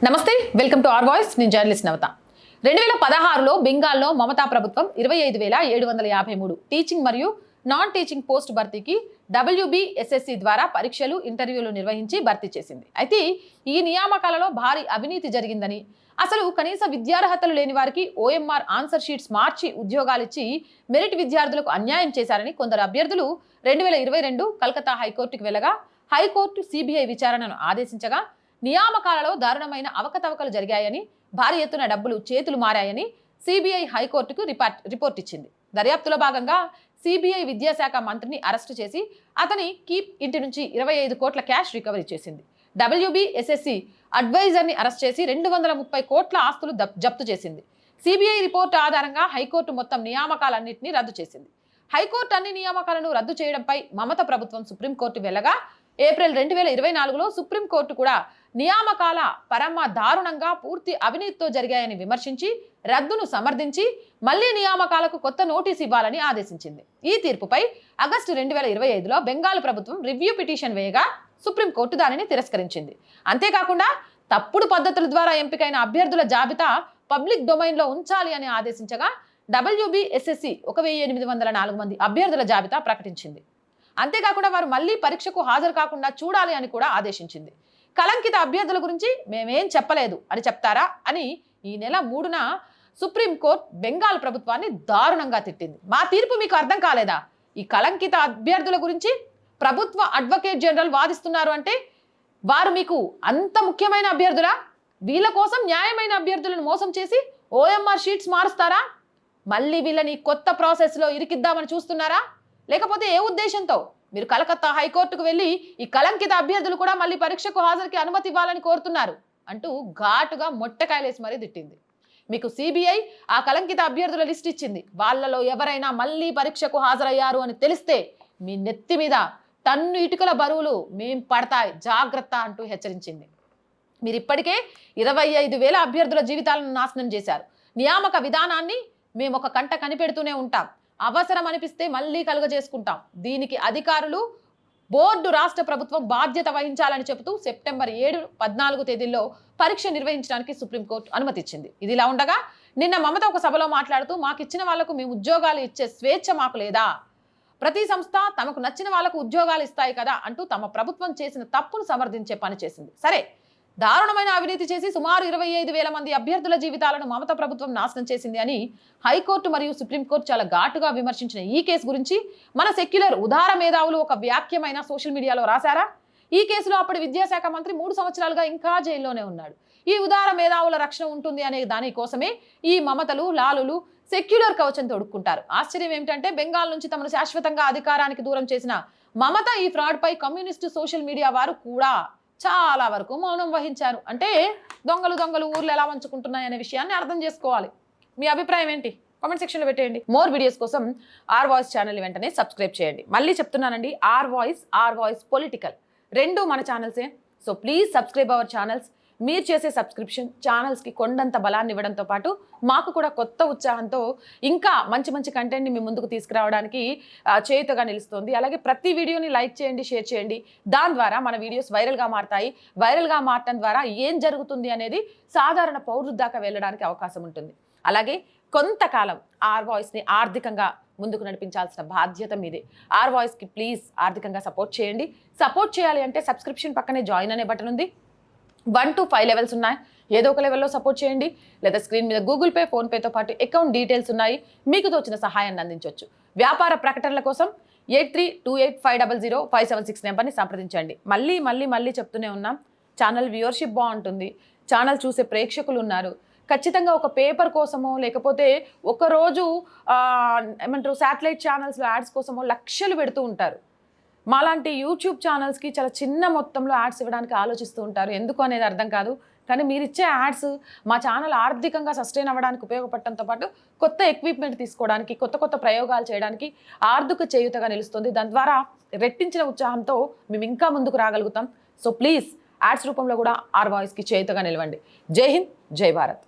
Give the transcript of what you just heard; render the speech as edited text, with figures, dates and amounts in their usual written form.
నమస్తే, welcome to are voice. నేను journalist నవత. 2016లో బెంగాల్లో మమతా ప్రభుత్వం 25,753 టీచింగ్ మరియు నాన్ టీచింగ్ పోస్ట్ భర్తీకి WBSSC ద్వారా పరీక్షలు, ఇంటర్వ్యూలు నిర్వహించి భర్తీ చేసింది. అయితే ఈ నియామకాలలో భారీ అవినీతి జరిగిందని, అసలు కనీస విద్యార్హతలు లేని వారికి OMR ఆన్సర్ షీట్స్ మార్చి ఉద్యోగాలిచ్చి మెరిట్ విద్యార్థులకు అన్యాయం చేశారని కొందరు అభ్యర్థులు 2022 కలకత్తా హైకోర్టుకు వెళ్ళగా హైకోర్టు CBI విచారణను ఆదేశించగా నియామకాలలో దారుణమైన అవకతవకలు జరిగాయని, భారీ ఎత్తున డబ్బులు చేతులు మారాయని CBI హైకోర్టుకు రిపోర్ట్ ఇచ్చింది. దర్యాప్తులో భాగంగా CBI విద్యాశాఖ మంత్రిని అరెస్టు చేసి అతని కీప్ ఇంటి నుంచి 25 కోట్ల క్యాష్ రికవరీ చేసింది. WBSSC అడ్వైజర్ని అరెస్ట్ చేసి 230 కోట్ల ఆస్తులు జప్తు చేసింది. CBI రిపోర్టు ఆధారంగా హైకోర్టు మొత్తం నియామకాలన్నింటినీ రద్దు చేసింది. హైకోర్టు అన్ని నియామకాలను రద్దు చేయడంపై మమత ప్రభుత్వం సుప్రీంకోర్టు వెళ్ళగా ఏప్రిల్ 2024లో సుప్రీంకోర్టు కూడా నియామకాల పరమ దారుణంగా పూర్తి అవినీతితో జరిగాయని విమర్శించి రద్దును సమర్థించి మళ్లీ నియామకాలకు కొత్త నోటీసు ఇవ్వాలని ఆదేశించింది. ఈ తీర్పుపై ఆగస్టు 2025లో బెంగాల్ ప్రభుత్వం రివ్యూ పిటిషన్ వేయగా సుప్రీంకోర్టు దానిని తిరస్కరించింది. అంతేకాకుండా తప్పుడు పద్ధతుల ద్వారా ఎంపికైన అభ్యర్థుల జాబితా పబ్లిక్ డొమైన్లో ఉంచాలి అని ఆదేశించగా WBSSC 1,804 మంది అభ్యర్థుల జాబితా ప్రకటించింది. అంతేకాకుండా వారు మళ్లీ పరీక్షకు హాజరు కాకుండా చూడాలి అని కూడా ఆదేశించింది. కలంకిత అభ్యర్థుల గురించి మేమేం చెప్పలేదు అని చెప్తారా అని ఈ నెల 3న సుప్రీంకోర్టు బెంగాల్ ప్రభుత్వాన్ని దారుణంగా తిట్టింది. మా తీర్పు మీకు అర్థం కాలేదా? ఈ కలంకిత అభ్యర్థుల గురించి ప్రభుత్వ అడ్వకేట్ జనరల్ వాదిస్తున్నారు అంటే వారు మీకు అంత ముఖ్యమైన అభ్యర్థులా? వీళ్ళ కోసం న్యాయమైన అభ్యర్థులను మోసం చేసి OMR షీట్స్ మారుస్తారా? మళ్ళీ వీళ్ళని కొత్త ప్రాసెస్లో ఇరికిద్దామని చూస్తున్నారా? లేకపోతే ఏ ఉద్దేశంతో మీరు కలకత్తా హైకోర్టుకు వెళ్ళి ఈ కలంకిత అభ్యర్థులు కూడా మళ్ళీ పరీక్షకు హాజరుకి అనుమతి ఇవ్వాలని కోరుతున్నారు అంటూ ఘాటుగా మొట్టకాయలేసి మరీ తిట్టింది. మీకు CBI ఆ కలంకిత అభ్యర్థుల లిస్ట్ ఇచ్చింది. వాళ్ళలో ఎవరైనా మళ్ళీ పరీక్షకు హాజరయ్యారు అని తెలిస్తే మీ నెత్తి మీద టన్ను ఇటుకల బరువులు మేం పడతాయి, జాగ్రత్త అంటూ హెచ్చరించింది. మీరు ఇప్పటికే 25,000 అభ్యర్థుల జీవితాలను నాశనం చేశారు. నియామక విధానాన్ని మేము ఒక కంట కనిపెడుతూనే ఉంటాం. అవసరం అనిపిస్తే మళ్ళీ కలుగజేసుకుంటాం. దీనికి అధికారులు, బోర్డు, రాష్ట్ర ప్రభుత్వం బాధ్యత వహించాలని చెబుతూ సెప్టెంబర్ 7, 14 తేదీల్లో పరీక్ష నిర్వహించడానికి సుప్రీంకోర్టు అనుమతి ఇచ్చింది. ఇదిలా ఉండగా నిన్న మమత ఒక సభలో మాట్లాడుతూ మాకు ఇచ్చిన వాళ్లకు మేము ఉద్యోగాలు ఇచ్చే స్వేచ్ఛ మాకు లేదా? ప్రతి సంస్థ తమకు నచ్చిన వాళ్లకు ఉద్యోగాలు ఇస్తాయి కదా అంటూ తమ ప్రభుత్వం చేసిన తప్పును సమర్థించే పని చేసింది. సరే, దారుణమైన అవినీతి చేసి సుమారు 25,000 మంది అభ్యర్థుల జీవితాలను మమత ప్రభుత్వం నాశనం చేసింది అని హైకోర్టు మరియు సుప్రీంకోర్టు చాలా ఘాటుగా విమర్శించిన ఈ కేసు గురించి మన సెక్యులర్ ఉదార మేధావులు ఒక వ్యాఖ్యమైన సోషల్ మీడియాలో రాశారా? ఈ కేసులో అప్పటి విద్యాశాఖ మంత్రి 3 సంవత్సరాలుగా ఇంకా జైల్లోనే ఉన్నాడు. ఈ ఉదార మేధావుల రక్షణ ఉంటుంది అనే దానికోసమే ఈ మమతలు, లాలులు సెక్యులర్ కవచం తొడుక్కుంటారు. ఆశ్చర్యం ఏమిటంటే బెంగాల్ నుంచి తమను శాశ్వతంగా అధికారానికి దూరం చేసిన మమత ఈ ఫ్రాడ్ పై కమ్యూనిస్టు సోషల్ మీడియా వారు కూడా చాలా వరకు మౌనం వహించారు. అంటే దొంగలు ఊర్లు ఎలా వంచుకుంటున్నాయనే విషయాన్ని అర్థం చేసుకోవాలి. మీ అభిప్రాయం ఏంటి? కామెంట్ సెక్షన్లో పెట్టేయండి. మోర్ వీడియోస్ కోసం ఆర్ వాయిస్ ఛానల్ వెంటనే సబ్స్క్రైబ్ చేయండి. మళ్ళీ చెప్తున్నానండి, ఆర్ వాయిస్ పొలిటికల్ రెండు మన ఛానల్సే. So please subscribe our channels. మీరు చేసే సబ్స్క్రిప్షన్ ఛానల్స్కి కొండంత బలాన్ని ఇవ్వడంతో పాటు మాకు కూడా కొత్త ఉత్సాహంతో ఇంకా మంచి కంటెంట్ని మీ ముందుకు తీసుకురావడానికి చేయుతగా నిలుస్తుంది. అలాగే ప్రతి వీడియోని లైక్ చేయండి, షేర్ చేయండి. దాని ద్వారా మన వీడియోస్ వైరల్గా మారతాయి. వైరల్గా మారటం ద్వారా ఏం జరుగుతుంది అనేది సాధారణ పౌరుల దాకా వెళ్ళడానికి అవకాశం ఉంటుంది. అలాగే కొంతకాలం ఆర్ వాయిస్ని ఆర్థికంగా ముందుకు నడిపించాల్సిన బాధ్యత మీదే. ఆర్ వాయిస్కి ప్లీజ్ ఆర్థికంగా సపోర్ట్ చేయండి. సపోర్ట్ చేయాలి అంటే సబ్స్క్రిప్షన్ పక్కనే జాయిన్ అనే బటన్ ఉంది. 1 to 5 లెవెల్స్ ఉన్నాయి. ఏదో ఒక లెవెల్లో సపోర్ట్ చేయండి. లేదా స్క్రీన్ మీద గూగుల్ పే, ఫోన్పేతో పాటు అకౌంట్ డీటెయిల్స్ ఉన్నాయి. మీకు తోచిన సహాయాన్ని అందించవచ్చు. వ్యాపార ప్రకటనల కోసం 8328500576 నెంబర్ని సంప్రదించండి. మళ్ళీ చెప్తూనే ఉన్నాం, ఛానల్ వ్యూవర్షిప్ బాగుంటుంది, ఛానల్ చూసే ప్రేక్షకులు ఉన్నారు. ఖచ్చితంగా ఒక పేపర్ కోసమో లేకపోతే ఒకరోజు ఏమంటారు శాటిలైట్ ఛానల్స్లో యాడ్స్ కోసమో లక్షలు పెడుతూ ఉంటారు. మాలాంటి యూట్యూబ్ ఛానల్స్కి చాలా చిన్న మొత్తంలో యాడ్స్ ఇవ్వడానికి ఆలోచిస్తూ ఉంటారు. ఎందుకు అనేది అర్థం కాదు. కానీ మీరు ఇచ్చే యాడ్స్ మా ఛానల్ ఆర్థికంగా సస్టైన్ అవ్వడానికి ఉపయోగపడటంతో పాటు కొత్త ఎక్విప్మెంట్ తీసుకోవడానికి, కొత్త ప్రయోగాలు చేయడానికి ఆర్థిక చేయూతగా నిలుస్తుంది. దాని ద్వారా రెట్టించిన ఉత్సాహంతో మేము ఇంకా ముందుకు రాగలుగుతాం. సో ప్లీజ్ యాడ్స్ రూపంలో కూడా ఆర్ వాయిస్కి చేయూతగా నిలవండి. జై హింద్, జై భారత్.